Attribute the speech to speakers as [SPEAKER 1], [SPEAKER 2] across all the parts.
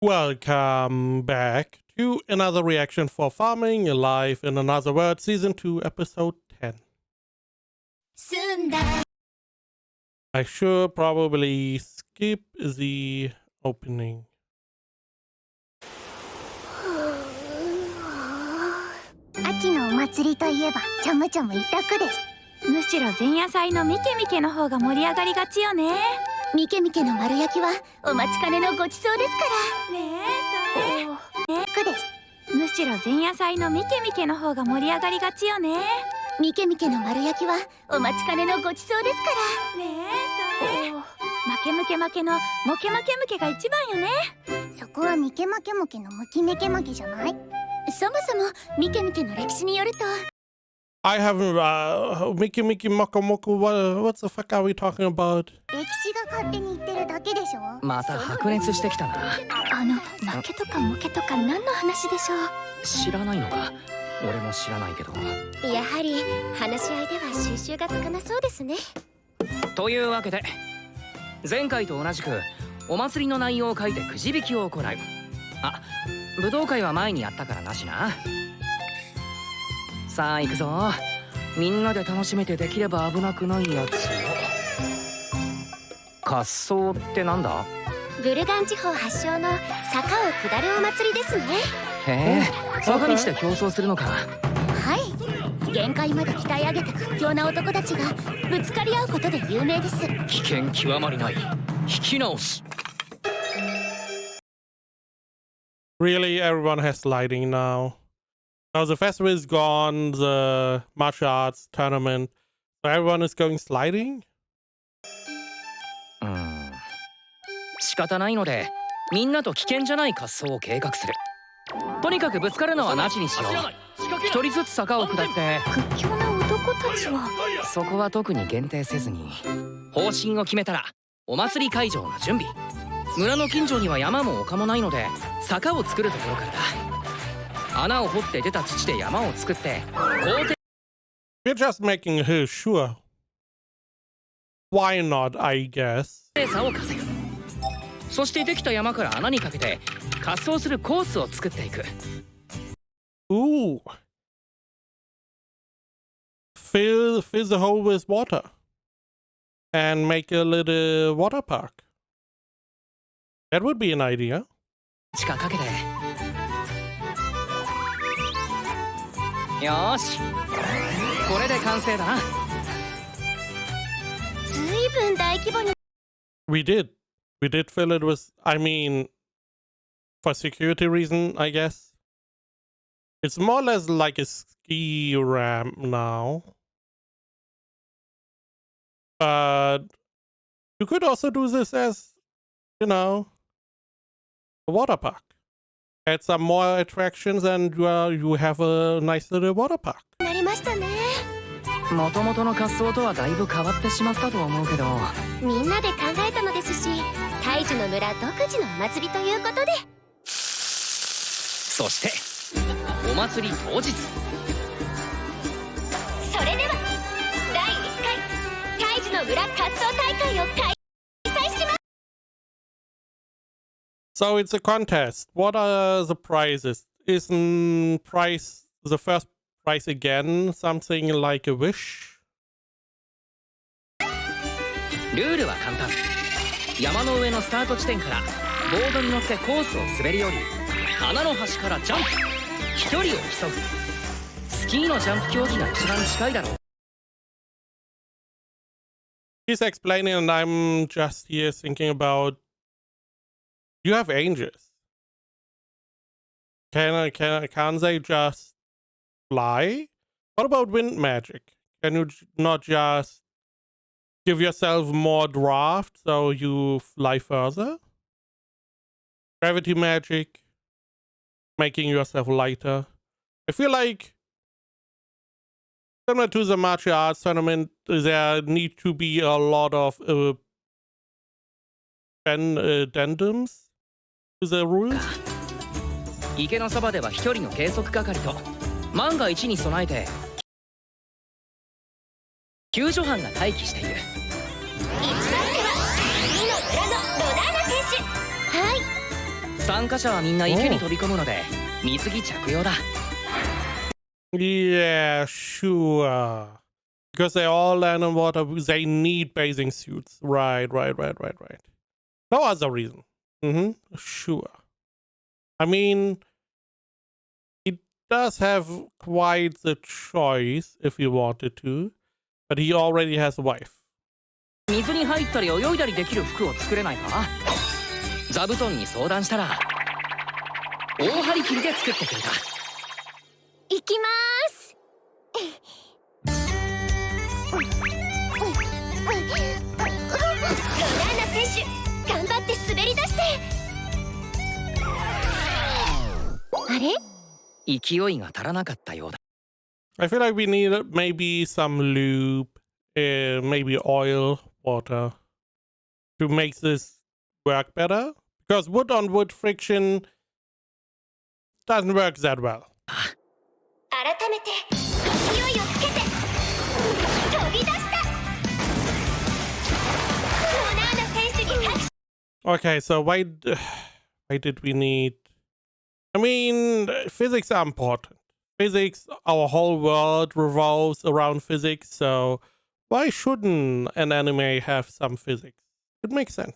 [SPEAKER 1] Welcome back to another reaction for Farming Life in Another World, Season 2, Episode 10. I should probably skip the opening.
[SPEAKER 2] 秋のお祭りといえばちゃむちゃむ一択です。
[SPEAKER 3] むしろ前夜祭のミケミケの方が盛り上がりがちよね。
[SPEAKER 2] ミケミケの丸焼きはお待ちかねのごちそうですから
[SPEAKER 3] ねえ、それ
[SPEAKER 2] 楽です。
[SPEAKER 3] むしろ前夜祭のミケミケの方が盛り上がりがちよね。
[SPEAKER 2] ミケミケの丸焼きはお待ちかねのごちそうですから
[SPEAKER 3] ねえ、それ負けむけ負けのモケ負けむけが一番よね。
[SPEAKER 2] そこはミケマケモケのムキメケムケじゃない。そもそもミケミケの歴史によると
[SPEAKER 1] I haven't, Mickey Moko Moko, what the fuck are we talking about?
[SPEAKER 2] 歴史が勝手に言ってるだけでしょ。
[SPEAKER 4] また白熱してきたな。
[SPEAKER 3] 負けとかモケとか何の話でしょう。
[SPEAKER 4] 知らないのか。俺も知らないけど。
[SPEAKER 2] やはり話し合いでは収集がつかなそうですね。
[SPEAKER 4] というわけで前回と同じくお祭りの内容を書いてくじ引きを行う。あ、武道会は前にやったからなしな。さあ行くぞ。みんなで楽しめてできれば危なくないやつを。滑走ってなんだ？
[SPEAKER 2] ブルガン地方発祥の坂を下るお祭りですね。
[SPEAKER 4] へえ、坂道で競争するのか。
[SPEAKER 2] はい、限界まで鍛え上げた屈強な男たちがぶつかり合うことで有名です。
[SPEAKER 4] 危険極まりない。引き直し。
[SPEAKER 1] Really, everyone has sliding now. Now the festival is gone, the martial arts tournament, so everyone is going sliding?
[SPEAKER 4] 仕方ないのでみんなと危険じゃない滑走を計画する。とにかくぶつかるのはなしにしよう。一人ずつ坂を下って
[SPEAKER 3] 屈強な男たちは
[SPEAKER 4] そこは特に限定せずに方針を決めたらお祭り会場の準備。村の近所には山も丘もないので坂を作るところからだ。穴を掘って出た土で山を作って
[SPEAKER 1] We're just making her sure. Why not, I guess.
[SPEAKER 4] 差を稼ぐ。そしてできた山から穴にかけて滑走するコースを作っていく。
[SPEAKER 1] Ooh. Fill the hole with water. And make a little water park. That would be an idea.
[SPEAKER 4] 地下かけて。よーし。これで完成だな。
[SPEAKER 2] ずいぶん大規模に。
[SPEAKER 1] We did fill it with, I mean, for security reason, I guess. It's more or less like a ski ramp now. But you could also do this as, you know, a water park. Add some more attractions and you have a nice little water park.
[SPEAKER 2] なりましたね。
[SPEAKER 4] もともとの滑走とはだいぶ変わってしまったと思うけど、
[SPEAKER 2] みんなで考えたのですし、大樹の村独自のお祭りということで。
[SPEAKER 4] そしてお祭り当日。
[SPEAKER 2] それでは第1回大樹の村滑走大会を開催します。
[SPEAKER 1] So it's a contest. What are the prizes? Isn't prize the first prize again something like a wish?
[SPEAKER 4] ルールは簡単。山の上のスタート地点からボードに乗ってコースを滑り降り、穴の端からジャンプ。飛距離を競う。スキーのジャンプ競技が一番近いだろう。
[SPEAKER 1] He's explaining and I'm just here thinking about, you have angels. Can't they just fly? What about wind magic? Can you not just give yourself more draft so you fly further? Gravity magic, making yourself lighter. I feel like similar to the martial arts tournament, there need to be a lot of addendums to the rules.
[SPEAKER 4] 池のそばでは飛距離の計測係と万が一に備えて救助班が待機している。
[SPEAKER 2] 1番手は次の村のロダーナ選手。はい、
[SPEAKER 4] 参加者はみんな池に飛び込むので水着着用だ。
[SPEAKER 1] Yeah, sure. Because they all land in water, they need bathing suits. Right. No other reason. Sure. I mean, he does have quite the choice if he wanted to, but he already has a wife.
[SPEAKER 4] 水に入ったり泳いだりできる服を作れないか。座布団に相談したら大張り切りで作ってくれた。
[SPEAKER 2] 行きまーす。ロナーナ選手、頑張って滑り出して。あれ？
[SPEAKER 4] 勢いが足らなかったようだ。
[SPEAKER 1] I feel like we need maybe some lube, maybe oil, water to make this work better. Because wood on wood friction doesn't work that well.
[SPEAKER 2] 改めて勢いをつけて飛び出した。ロナーナ選手に拍手。
[SPEAKER 1] Okay, so why did we need... I mean, physics are important. Physics, our whole world revolves around physics, so why shouldn't an anime have some physics? It makes sense.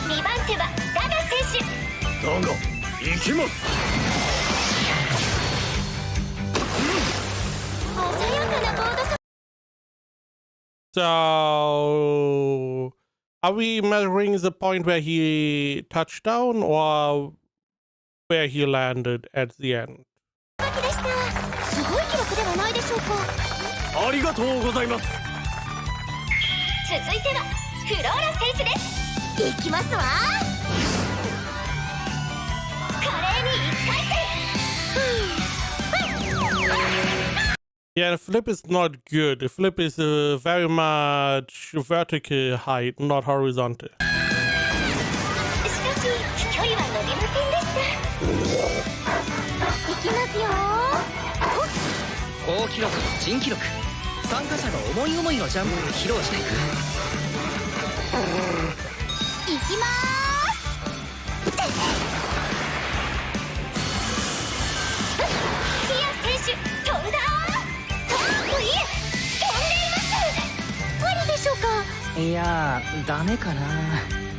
[SPEAKER 2] 2番手はダガ選手。
[SPEAKER 5] だが行きます。
[SPEAKER 2] 鮮やかなボードさ。
[SPEAKER 1] So, are we measuring the point where he touched down or where he landed at the end?
[SPEAKER 2] でした。すごい記録ではないでしょうか。
[SPEAKER 5] ありがとうございます。
[SPEAKER 2] 続いてはフローラ選手です。行きますわ。華麗に1回転。
[SPEAKER 1] Yeah, the flip is not good. The flip is very much vertical height, not horizontal.
[SPEAKER 2] しかし飛距離は伸びませんでした。行きますよ。
[SPEAKER 4] 好記録と珍記録、参加者が思い思いのジャンプを披露していく。
[SPEAKER 2] 行きまーす。ティア選手飛んだ。いえ、飛んでいます。ありでしょうか。
[SPEAKER 4] いやー、ダメかな。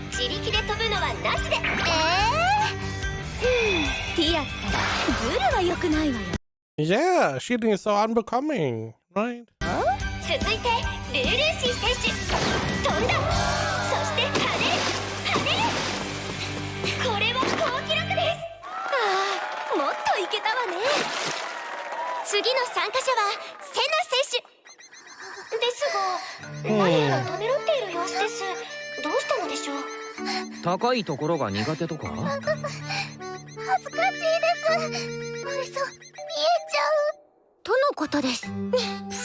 [SPEAKER 2] 自力で飛ぶのはなしで。ティアったらズルは良くないわよ。
[SPEAKER 1] Yeah, shooting is so unbecoming, right?
[SPEAKER 2] 続いてルールーシー選手飛んだ。そして跳ねる。これは好記録です。ああ、もっといけたわね。次の参加者はセナ選手ですが、何かためらっている様子です。どうしたのでしょう。
[SPEAKER 4] 高いところが苦手とか。
[SPEAKER 2] 恥ずかしいです。嘘見えちゃうとのことです。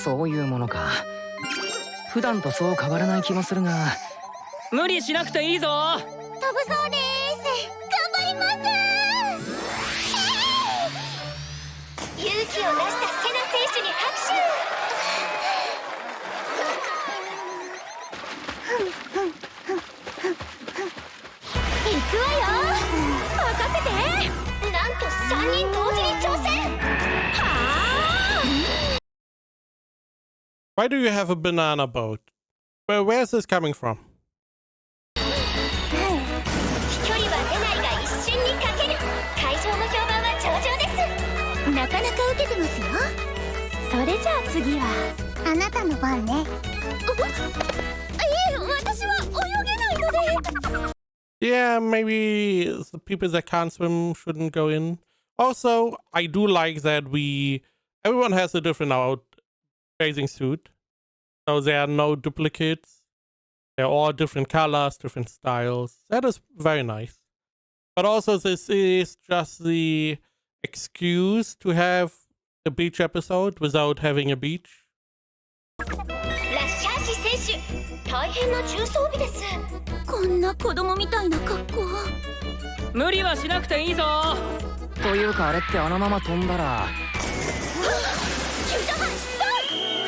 [SPEAKER 4] そういうものか。普段とそう変わらない気もするが、無理しなくていいぞ。
[SPEAKER 2] 飛ぶそうです。頑張ります。勇気を出したセナ選手に拍手。行くわよ。任せて。なんと3人同時に挑戦。はあ。
[SPEAKER 1] Why do you have a banana boat? Where's this coming from?
[SPEAKER 2] 飛距離は出ないが一瞬にかける。会場の評判は上々です。なかなか受けてますよ。それじゃあ次はあなたの番ね。いえ、私は泳げないので。
[SPEAKER 1] Yeah, maybe the people that can't swim shouldn't go in. Also, I do like that everyone has a different bathing suit. So there are no duplicates. They're all different colors, different styles. That is very nice. But also this is just the excuse to have a beach episode without having a beach.
[SPEAKER 2] ラッシャーシ選手、大変な重装備です。こんな子供みたいな格好。
[SPEAKER 4] 無理はしなくていいぞ。というかあれってあのまま飛んだら。
[SPEAKER 2] 急ジャンプ失敗。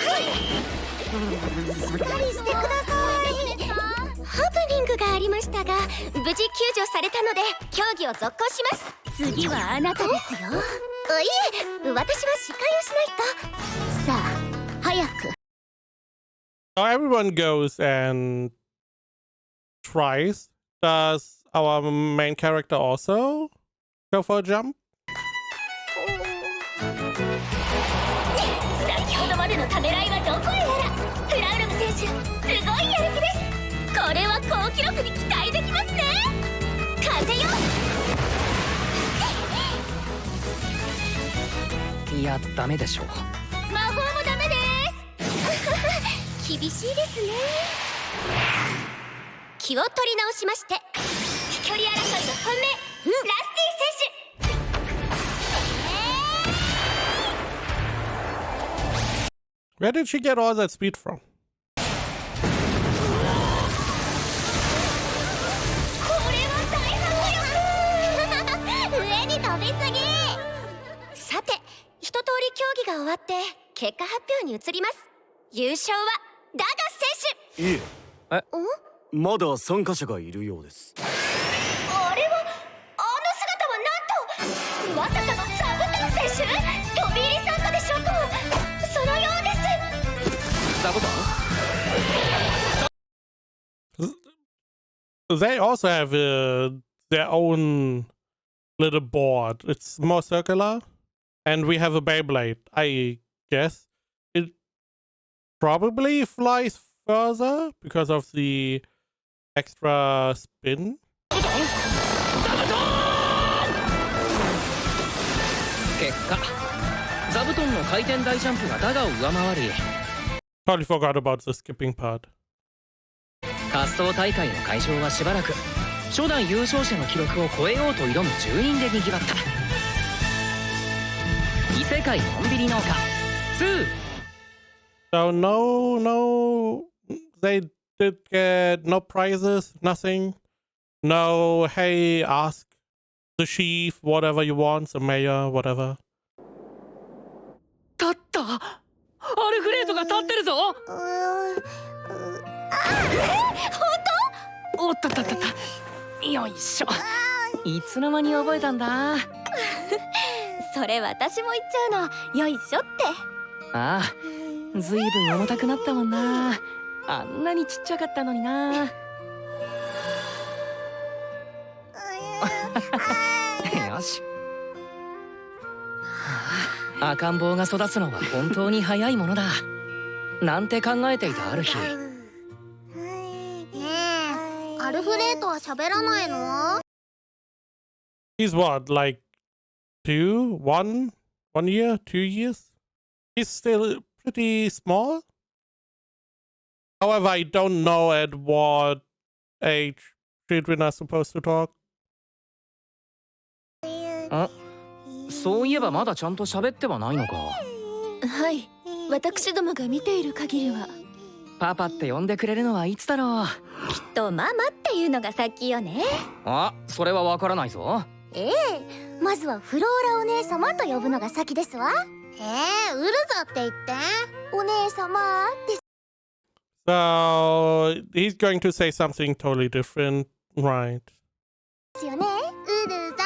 [SPEAKER 2] はい。しっかりしてください。ハプニングクがありましたが無事救助されたので競技を続行します。
[SPEAKER 3] 次はあなたですよ。
[SPEAKER 2] いえ、私は司会をしないと。さあ早く。
[SPEAKER 1] So everyone goes and tries. Does our main character also go for a jump?
[SPEAKER 2] 先ほどまでのためらいはどこへやら。フラウルム選手、すごいやる気です。これは好記録に期待できますね。風よ。
[SPEAKER 4] いやダメでしょう。
[SPEAKER 2] 魔法もダメです。厳しいですね。気を取り直しまして、飛距離争いの本命、ラスティ選手。
[SPEAKER 1] Where did she get all that speed from?
[SPEAKER 2] これは大迫力。上に飛びすぎ。さて、一通り競技が終わって結果発表に移ります。優勝はダガス選手。
[SPEAKER 5] いえ、まだ参加者がいるようです。
[SPEAKER 2] あれは、あの姿はなんと、まさかの座布団選手。飛び入り参加でしょうか。そのようです。
[SPEAKER 4] 座布団
[SPEAKER 1] They also have their own little board. It's more circular. And we have a Beyblade, I guess. It probably flies further because of the extra spin.
[SPEAKER 4] 結果座布団の回転大ジャンプがダガを上回り、
[SPEAKER 1] Totally forgot about the skipping part.
[SPEAKER 4] 滑走大会の会場はしばらく初代優勝者の記録を超えようと挑む住人で賑わった。異世界のんびり農家2。
[SPEAKER 1] So no, they did get no prizes, nothing. No, hey, ask the chief whatever you want, the mayor, whatever.
[SPEAKER 4] 立った。アルフレードが立ってるぞ。おっとっとっとっと。よいしょ。いつの間に覚えたんだ。
[SPEAKER 2] それ私も言っちゃうの。よいしょって。
[SPEAKER 4] ああ、ずいぶん重たくなったもんな。あんなにちっちゃかったのにな。よし。赤ん坊が育つのは本当に早いものだ。なんて考えていたある日。
[SPEAKER 2] ねえ、アルフレードは喋らないの？
[SPEAKER 1] He's what, like 1 year, 2 years? He's still pretty small. However, I don't know at what age children are supposed to talk.
[SPEAKER 4] あ、そういえばまだちゃんと喋ってはないのか。
[SPEAKER 3] はい、私どもが見ている限りは。
[SPEAKER 4] パパって呼んでくれるのはいつだろう。
[SPEAKER 2] きっとママっていうのが先よね。
[SPEAKER 4] あ、それはわからないぞ。
[SPEAKER 2] ええ、まずはフローラお姉様と呼ぶのが先ですわ。ウルザって言って。お姉様です。
[SPEAKER 1] So he's going to say something totally different, right?
[SPEAKER 2] ですよね。ウルザ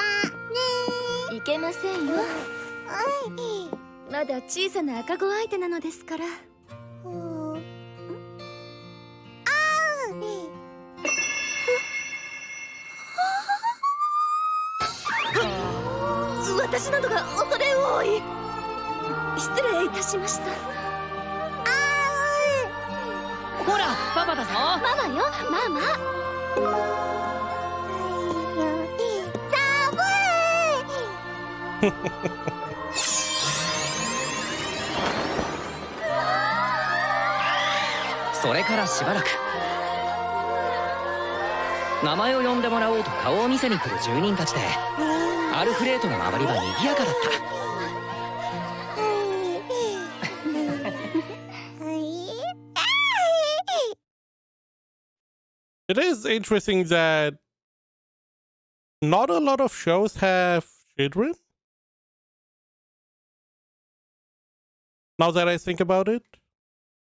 [SPEAKER 2] ね。
[SPEAKER 3] いけませんよ。まだ小さな赤子相手なのですから。
[SPEAKER 2] 私などが恐れ多い。失礼いたしました。
[SPEAKER 4] ほら、パパだぞ。
[SPEAKER 2] ママよ、ママ。
[SPEAKER 4] それからしばらく名前を呼んでもらおうと顔を見せに来る住人たちでアルフレードの周りは賑やかだった。
[SPEAKER 1] It is interesting that not a lot of shows have children. Now that I think about it,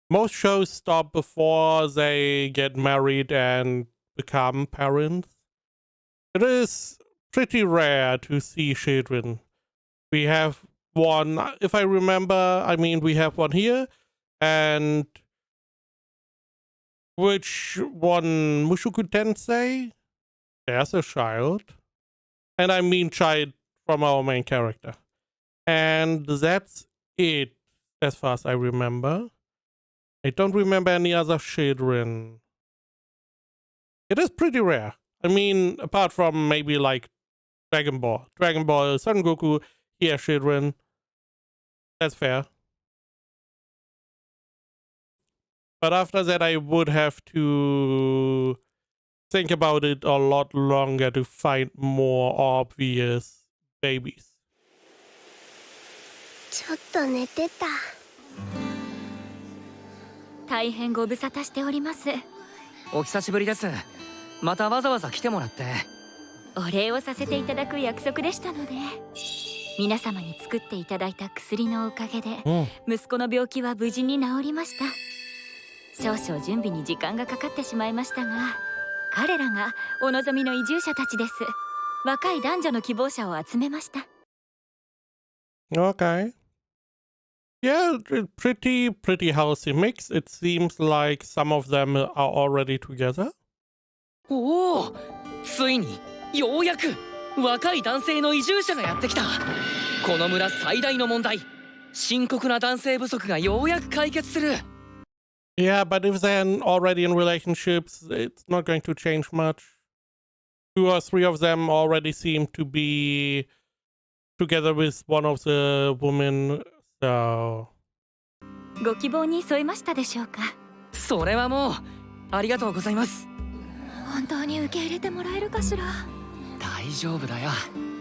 [SPEAKER 1] most shows stop before they get married and become parents. It is pretty rare to see children. We have one, if I remember, I mean, we have one here, and which one, Mushoku Tensei? There's a child. And I mean child from our main character. And that's it, as far as I remember. I don't remember any other children. It is pretty rare. I mean, apart from maybe like Dragon Ball. Dragon Ball, Son Goku, he has children. That's fair. But after that, I would have to think about it a lot longer to find more obvious babies.
[SPEAKER 2] ちょっと寝てた。
[SPEAKER 3] 大変ご無沙汰しております。
[SPEAKER 4] お久しぶりです。またわざわざ来てもらって。
[SPEAKER 3] お礼をさせていただく約束でしたので、皆様に作っていただいた薬のおかげで、息子の病気は無事に治りました。少々準備に時間がかかってしまいましたが、彼らがお望みの移住者たちです。若い男女の希望者を集めました。
[SPEAKER 1] Okay. Yeah, pretty healthy mix. It seems like some of them are already together.
[SPEAKER 4] おお、ついにようやく若い男性の移住者がやってきた。この村最大の問題、深刻な男性不足がようやく解決する。
[SPEAKER 1] Yeah, but if they're already in relationships, it's not going to change much. 2 or 3 of them already seem to be together with one of the women, so...
[SPEAKER 3] ご希望に添えましたでしょうか。
[SPEAKER 4] それはもうありがとうございます。
[SPEAKER 3] 本当に受け入れてもらえるかしら。
[SPEAKER 4] 大丈夫だよ、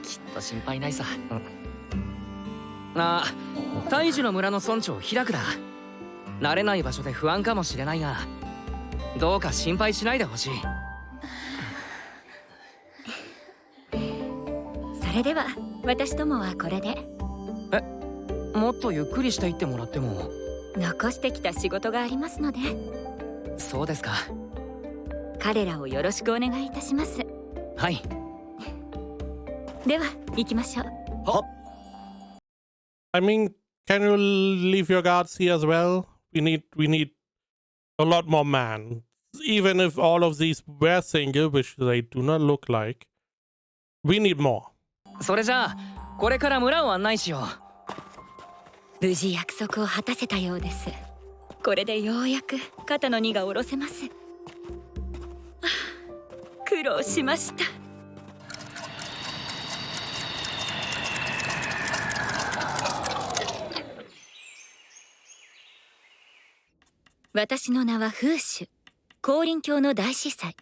[SPEAKER 4] きっと心配ないさ。あ、大樹の村の村長平久だ。慣れない場所で不安かもしれないが、どうか心配しないでほしい。
[SPEAKER 3] それでは私どもはこれで。
[SPEAKER 4] もっとゆっくりしていってもらっても。
[SPEAKER 3] 残してきた仕事がありますので。
[SPEAKER 4] そうですか。
[SPEAKER 3] 彼らをよろしくお願いいたします。
[SPEAKER 4] はい。
[SPEAKER 3] では行きましょう。
[SPEAKER 5] は。
[SPEAKER 1] I mean, can you leave your guards here as well? We need a lot more men. Even if all of these were single, which they do not look like, we need more.
[SPEAKER 4] それじゃあこれから村を案内しよ
[SPEAKER 3] う。無事約束を果たせたようです。これでようやく肩の荷が下ろせます。苦労しました。私の名は風種、降臨教の大司祭。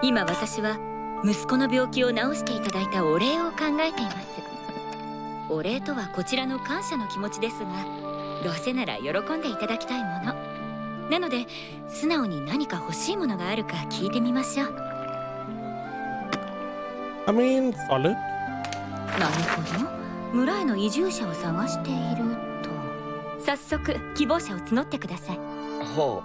[SPEAKER 3] 今私は息子の病気を治していただいたお礼を考えています。お礼とはこちらの感謝の気持ちですが、どうせなら喜んでいただきたいものなので、素直に何か欲しいものがあるか聞いてみましょう。
[SPEAKER 1] I mean, solid.
[SPEAKER 3] なるほど、村への移住者を探していると。早速希望者を募ってください。
[SPEAKER 5] は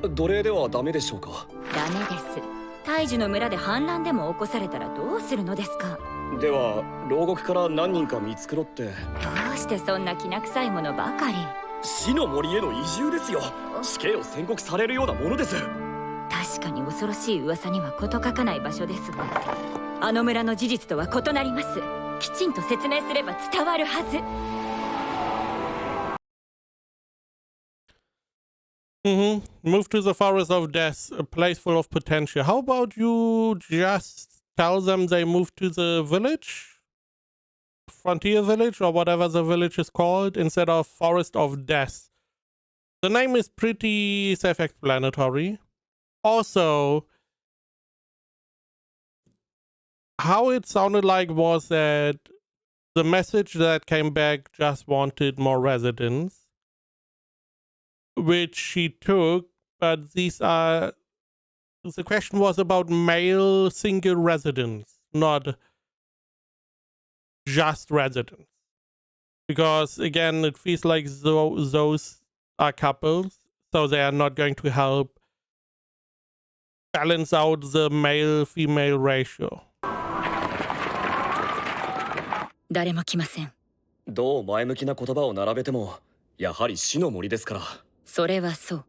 [SPEAKER 5] あ、奴隷ではダメでしょうか。
[SPEAKER 3] ダメです。大樹の村で反乱でも起こされたらどうするのですか。
[SPEAKER 5] では牢獄から何人か見繕って。
[SPEAKER 3] どうしてそんなきな臭いものばかり。
[SPEAKER 5] 死の森への移住ですよ。死刑を宣告されるようなものです。
[SPEAKER 3] 確かに恐ろしい噂には事欠かない場所ですが、あの村の事実とは異なります。きちんと説明すれば伝わるはず。
[SPEAKER 1] Move to the Forest of Death, a place full of potential. How about you just tell them they move to the village? Frontier Village, or whatever the village is called, instead of Forest of Death. The name is pretty self-explanatory. Also, how it sounded like was that the message that came back just wanted more residents, which she took, but the question was about male single residents, not just residents. Because again, it feels like those are couples, so they are not going to help balance out the male-female ratio.
[SPEAKER 3] 誰も来ません。
[SPEAKER 5] どう前向きな言葉を並べてもやはり死の森ですから。
[SPEAKER 3] それはそう。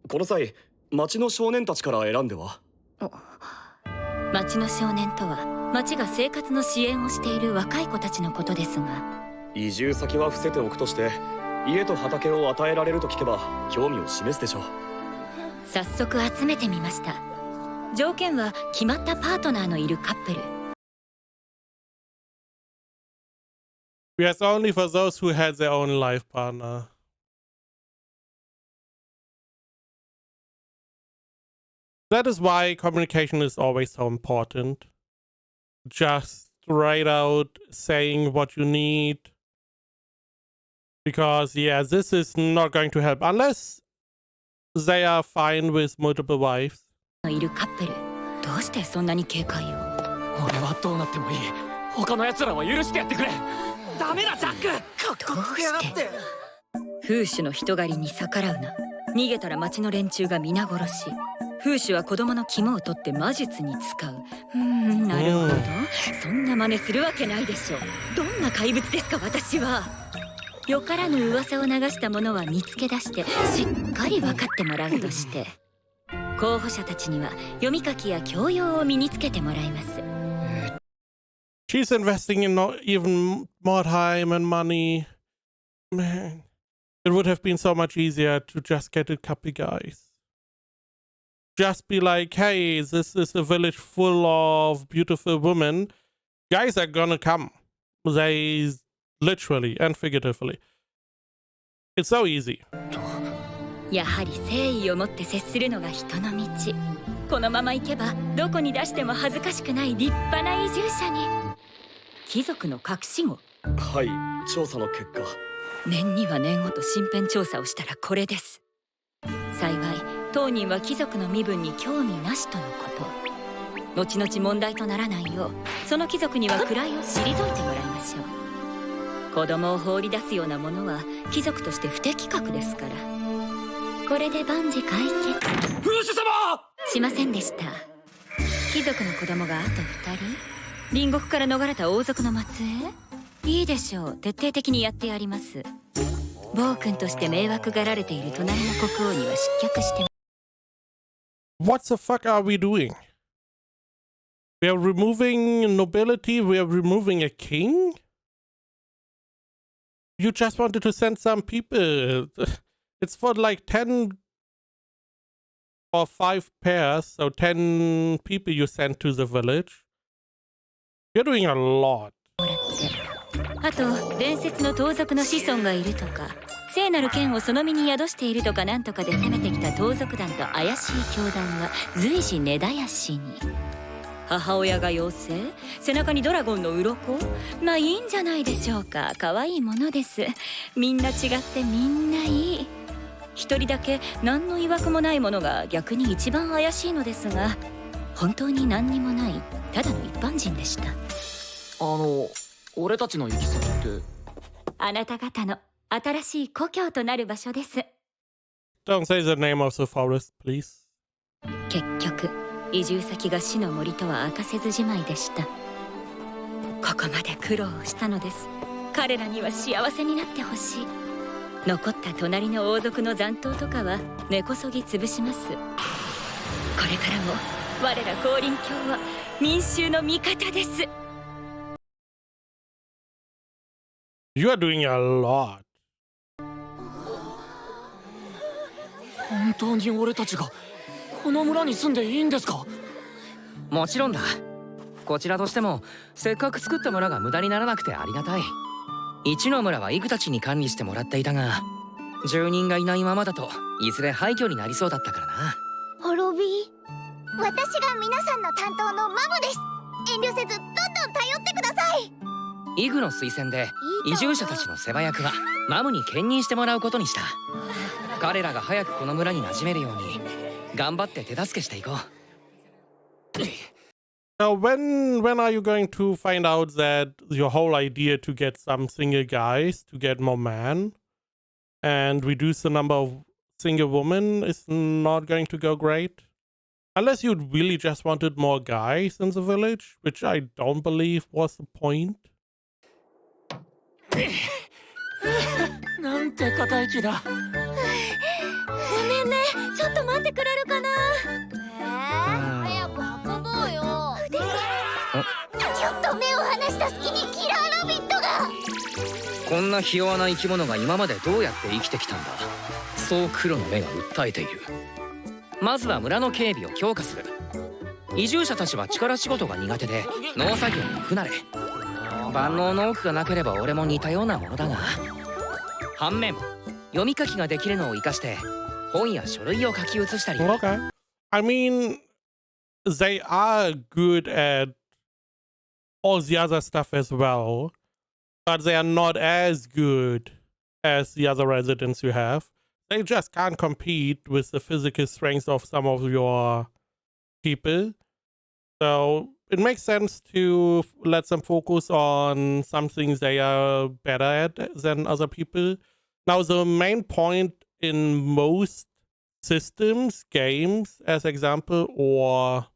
[SPEAKER 5] この際町の少年たちから選んでは。
[SPEAKER 3] 町の少年とは町が生活の支援をしている若い子たちのことですが、
[SPEAKER 5] 移住先は伏せておくとして家と畑を与えられると聞けば興味を示すでしょう。
[SPEAKER 3] 早速集めてみました。条件は決まったパートナーのいるカップル。
[SPEAKER 1] Yes, only for those who had their own life partner. That is why communication is always so important. Just straight out saying what you need. Because, yeah, this is not going to help unless they are fine with multiple wives.
[SPEAKER 3] いるカップル、どうしてそんなに警戒を？
[SPEAKER 5] 俺はどうなってもいい。他の奴らは許してやってくれ。ダメだジャック。
[SPEAKER 3] どうして？風種の人狩りに逆らうな。逃げたら町の連中が皆殺し。風種は子供の肝を取って魔術に使う。なるほど。そんな真似するわけないでしょう。どんな怪物ですか私は。よからぬ噂を流した者は見つけ出してしっかり分かってもらうとして、候補者たちには読み書きや教養を身につけてもらいます。
[SPEAKER 1] She's investing in even more time and money. Man, it would have been so much easier to just get a couple guys. Just be like, hey, this is a village full of beautiful women. Guys are gonna come. They literally and figuratively. It's so easy.
[SPEAKER 3] やはり誠意を持って接するのが人の道。このまま行けばどこに出しても恥ずかしくない立派な移住者に。貴族の隠し子。
[SPEAKER 5] はい、調査の結果。
[SPEAKER 3] 年には年ごと身辺調査をしたらこれです。幸い当人は貴族の身分に興味なしとのこと。後々問題とならないようその貴族には位を退いてもらいましょう。子供を放り出すようなものは貴族として不適格ですから。これで万事解決。
[SPEAKER 5] 風主様
[SPEAKER 3] しませんでした。貴族の子供があと2人。隣国から逃れた王族の末裔。いいでしょう。徹底的にやってやります。暴君として迷惑がられている隣の国王には失脚して。
[SPEAKER 1] What the fuck are we doing? We are removing nobility. We are removing a king. You just wanted to send some people. It's for like 10 or 5 pairs, so 10 people you sent to the village. You're doing a lot.
[SPEAKER 3] あと伝説の盗賊の子孫がいるとか、聖なる剣をその身に宿しているとかなんとかで攻めてきた盗賊団と怪しい教団は随時根絶やしに。母親が妖精、背中にドラゴンの鱗。まあいいんじゃないでしょうか。可愛いものです。みんな違ってみんないい。一人だけ何の曰くもないものが逆に一番怪しいのですが、本当に何にもないただの一般人でした。
[SPEAKER 5] 俺たちの行き先って。
[SPEAKER 3] あなた方の新しい故郷となる場所です。
[SPEAKER 1] Don't say the name of the forest, please.
[SPEAKER 3] 結局移住先が死の森とは明かせずじまいでした。ここまで苦労をしたのです。彼らには幸せになってほしい。残った隣の王族の残党とかは根こそぎ潰します。これからも我ら降臨教は民衆の味方です。
[SPEAKER 1] You are doing a lot.
[SPEAKER 5] 本当に俺たちがこの村に住んでいいんですか？
[SPEAKER 4] もちろんだ。こちらとしてもせっかく作った村が無駄にならなくてありがたい。一の村はイグたちに管理してもらっていたが、住人がいないままだといずれ廃墟になりそうだったからな。
[SPEAKER 2] 滅び。私が皆さんの担当のマムです。遠慮せずどんどん頼ってください。
[SPEAKER 4] イグの推薦で移住者たちの世話役はマムに兼任してもらうことにした。彼らが早くこの村に馴染めるように頑張って手助けしていこう。
[SPEAKER 1] Now, when are you going to find out that your whole idea to get some single guys, to get more men, and reduce the number of single women is not going to go great? Unless you really just wanted more guys in the village, which I don't believe was the point.
[SPEAKER 4] なんて硬い木だ。
[SPEAKER 2] ごめんね、ちょっと待ってくれるかな。早く運ぼうよ。ちょっと目を離した隙にキラーラビットが。
[SPEAKER 4] こんなひ弱な生き物が今までどうやって生きてきたんだ。そう黒の目が訴えている。まずは村の警備を強化する。移住者たちは力仕事が苦手で農作業に不慣れ。万能の奥がなければ俺も似たようなものだが、反面読み書きができるのを生かして本や書類を書き写したり。
[SPEAKER 1] Okay. I mean, they are good at all the other stuff as well, but they are not as good as the other residents you have. They just can't compete with the physical strength of some of your people. So it makes sense to let them focus on something they are better at than other people. Now, the main point in most systems, games, as example, or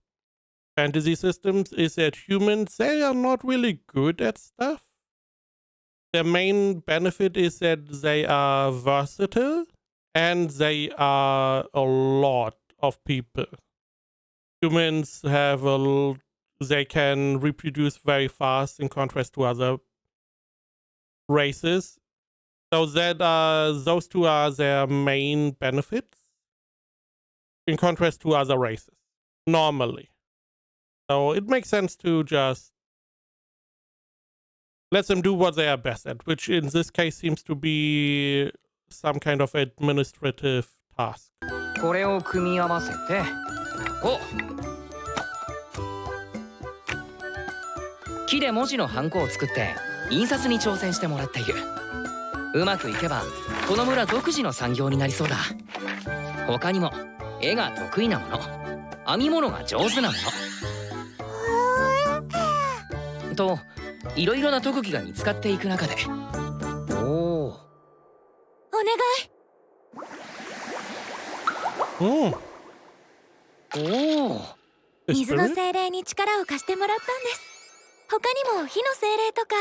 [SPEAKER 1] fantasy systems is that humans, they are not really good at stuff. Their main benefit is that they are versatile and they are a lot of people. Humans have they can reproduce very fast in contrast to other races. So that those two are their main benefits in contrast to other races, normally. So it makes sense to just let them do what they are best at, which in this case seems to be some kind of administrative task.
[SPEAKER 4] これを組み合わせてこう木で文字のハンコを作って印刷に挑戦してもらっている。うまくいけばこの村独自の産業になりそうだ。他にも絵が得意なもの、編み物が上手なものといろいろな特技が見つかっていく中で、お
[SPEAKER 2] お願い。
[SPEAKER 1] Mm.
[SPEAKER 4] おお、
[SPEAKER 2] 水の精霊に力を貸してもらったんです。他にも火の精霊とか。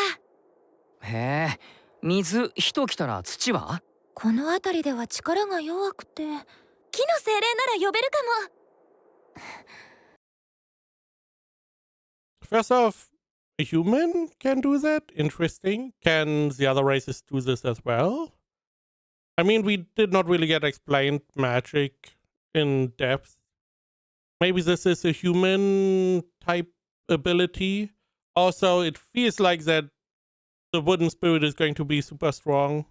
[SPEAKER 4] へえ、水火ときたら土は？
[SPEAKER 2] この辺りでは力が弱くて、木の精霊なら呼べるかも。
[SPEAKER 1] First off, a human can do that? Interesting. Can the other races do this as well? I mean, we did not really get explained magic in depth. Maybe this is a human type ability. Also, it feels like that the wooden spirit is going to be super strong.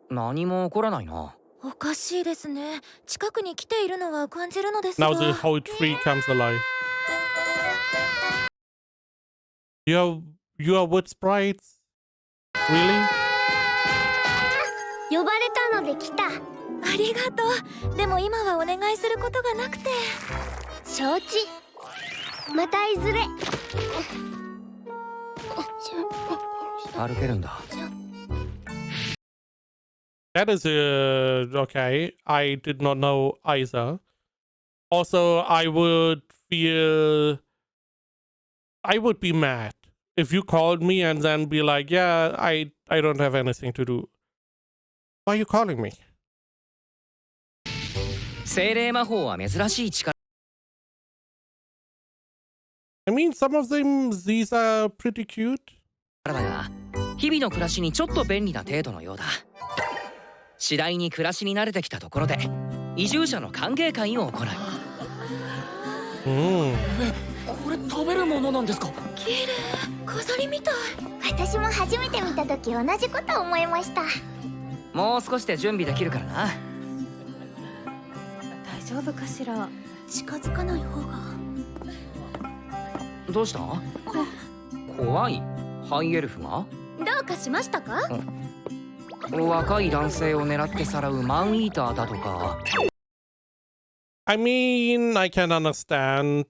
[SPEAKER 4] 何も起こらないな。
[SPEAKER 2] おかしいですね。近くに来ているのは感じるのですが。
[SPEAKER 1] Now the whole tree comes alive. You are wood sprites? Really?
[SPEAKER 2] 呼ばれたので来た。ありがとう。でも今はお願いすることがなくて。承知。またいずれ。
[SPEAKER 4] 歩けるんだ。
[SPEAKER 1] That is okay. I did not know either. Also, I would be mad if you called me and then be like, yeah, I don't have anything to do. Why are you calling me?
[SPEAKER 4] 精霊魔法は珍しい力。
[SPEAKER 1] I mean, some of them, these are pretty cute.
[SPEAKER 4] だが、日々の暮らしにちょっと便利な程度のようだ。次第に暮らしに慣れてきたところで、移住者の歓迎会を行う。これ食べるものなんですか？
[SPEAKER 2] 綺麗。飾りみたい。私も初めて見た時同じこと思いました。
[SPEAKER 4] もう少しで準備できるからな。
[SPEAKER 2] 大丈夫かしら。近づかない方が。
[SPEAKER 4] どうした？怖いハイエルフが？
[SPEAKER 2] どうかしましたか？
[SPEAKER 4] 若い男性を狙ってさらうマンイーターだとか。
[SPEAKER 1] I mean, I can understand.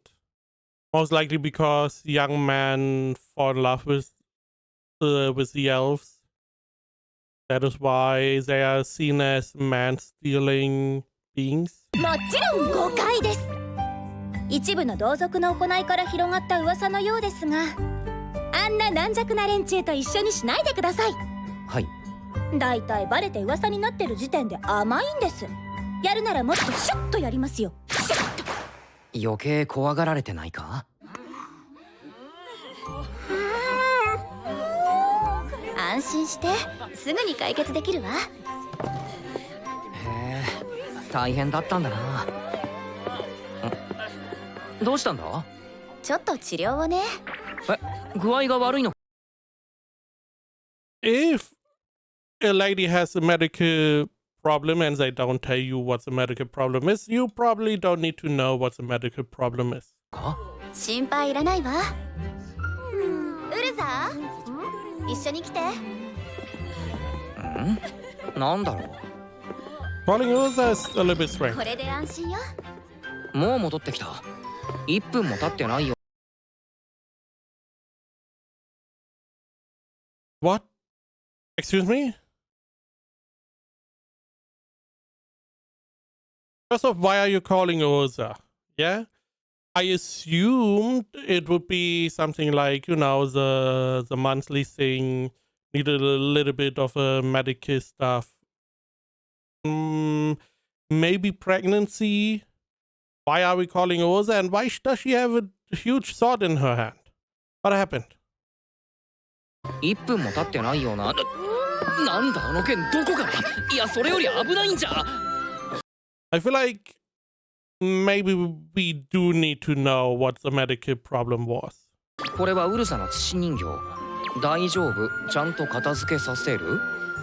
[SPEAKER 1] Most likely because young men fall in love with the elves. That is why they are seen as man-stealing beings.
[SPEAKER 2] もちろん誤解です。一部の同族の行いから広がった噂のようですが、あんな軟弱な連中と一緒にしないでください。
[SPEAKER 4] はい。
[SPEAKER 2] だいたいバレて噂になってる時点で甘いんです。やるならもっとシュッとやりますよ。シュッと。
[SPEAKER 4] 余計怖がられてないか？
[SPEAKER 2] 安心して、すぐに解決できるわ。
[SPEAKER 4] へえ、大変だったんだな。どうしたんだ？
[SPEAKER 2] ちょっと治療をね。
[SPEAKER 4] 具合が悪いの？
[SPEAKER 1] If a lady has a medical problem and they don't tell you what the medical problem is, you probably don't need to know what the medical problem is.
[SPEAKER 4] か？
[SPEAKER 2] 心配いらないわ。ウルザー、一緒に来て。
[SPEAKER 4] なんだろう。
[SPEAKER 1] Calling Ursa is a little bit strange.
[SPEAKER 2] これで安心よ。
[SPEAKER 4] もう戻ってきた。1分も経ってないよ。
[SPEAKER 1] What? Excuse me? First off, why are you calling Ursa? Yeah? I assumed it would be something like, you know, the monthly thing, needed a little bit of a medical stuff. Maybe pregnancy. Why are we calling Ursa, and why does she have a huge sword in her hand? What happened?
[SPEAKER 4] 1分も経ってないような。なんだあの剣、どこから？いや、それより危ないんじゃ。
[SPEAKER 1] I feel like maybe we do need to know what the medical problem was.
[SPEAKER 4] これはウルサの父人形。大丈夫？ちゃんと片付けさせる？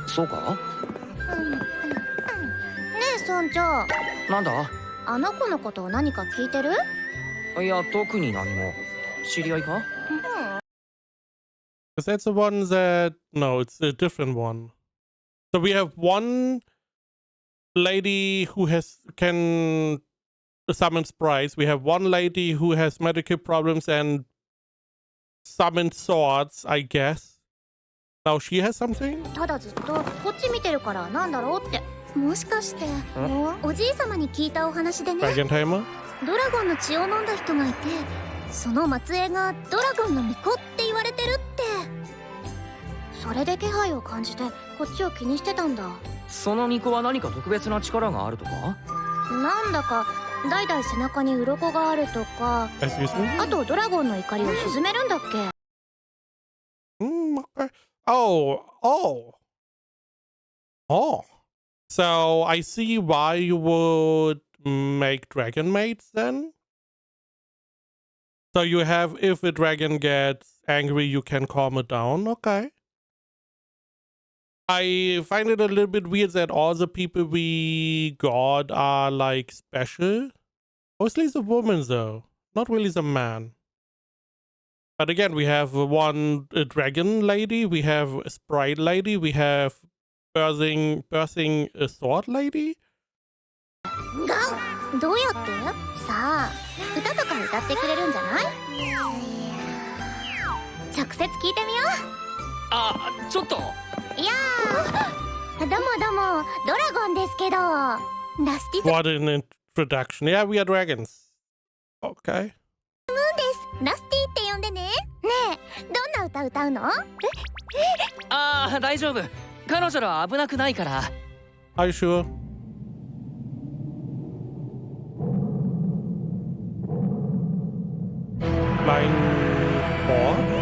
[SPEAKER 4] そうか？
[SPEAKER 2] ねえ村長。
[SPEAKER 4] なんだ？
[SPEAKER 2] あの子のことを何か聞いてる？
[SPEAKER 4] いや、特に何も。知り合いか？
[SPEAKER 1] Because that's the one that... No, it's a different one. So we have one lady who can summon sprites. We have one lady who has medical problems and summon swords, I guess. Now she has something?
[SPEAKER 2] ただずっとこっち見てるからなんだろうって。もしかしておじい様に聞いたお話でね、
[SPEAKER 1] Dragon Tamer?
[SPEAKER 2] ドラゴンの血を飲んだ人がいて、その末裔がドラゴンの巫女って言われてるって。それで気配を感じてこっちを気にしてたんだ。
[SPEAKER 4] その巫女は何か特別な力があるとか？
[SPEAKER 2] なんだか代々背中に鱗があるとか、
[SPEAKER 1] Excuse me?
[SPEAKER 2] あとドラゴンの怒りを鎮めるんだっけ。
[SPEAKER 1] Okay. Oh. So I see why you would make dragon mates then. So you have, if a dragon gets angry, you can calm it down. Okay. I find it a little bit weird that all the people we got are like special. Mostly the woman though, not really the man. But again, we have a dragon lady, we have a sprite lady, we have birthing a sword lady.
[SPEAKER 2] がどうやって？さあ、歌とか歌ってくれるんじゃない？直接聞いてみよ
[SPEAKER 4] あ、ちょっと。
[SPEAKER 2] う。いやー、どうもドラゴンですけど、ラスティス
[SPEAKER 1] What an introduction. Yeah, we are dragons. Okay.
[SPEAKER 2] です。ラスティって呼んでね。ねえ、どんな歌歌うの？
[SPEAKER 4] ああ、大丈夫。彼女らは危なくないから。
[SPEAKER 1] Are you sure? Line 4?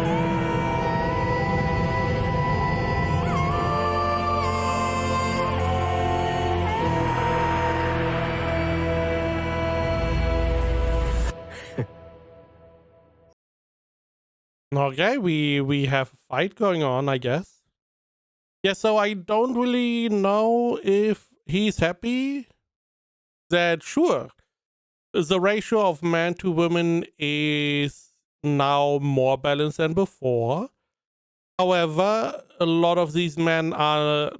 [SPEAKER 1] Okay, we have a fight going on, I guess. Yeah, so I don't really know if he's happy that, sure, the ratio of man to women is now more balanced than before. However, a lot of these men are,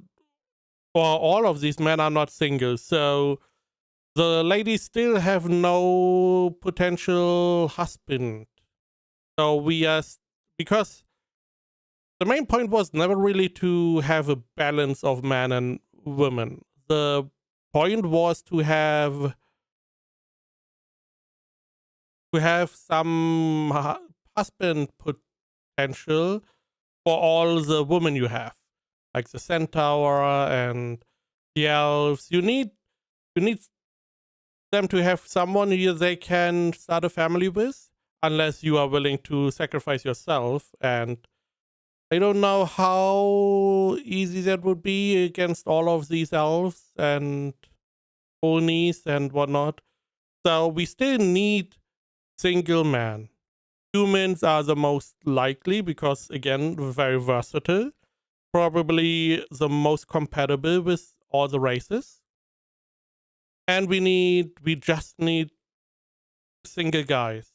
[SPEAKER 1] or all of these men are not single, so the ladies still have no potential husband. So we are, because the main point was never really to have a balance of man and women. The point was to have some husband potential for all the women you have, like the centaur and the elves. You need them to have someone who they can start a family with, unless you are willing to sacrifice yourself. And I don't know how easy that would be against all of these elves and ponies and whatnot. So we still need single man. Humans are the most likely because, again, very versatile. Probably the most compatible with all the races. And we just need single guys.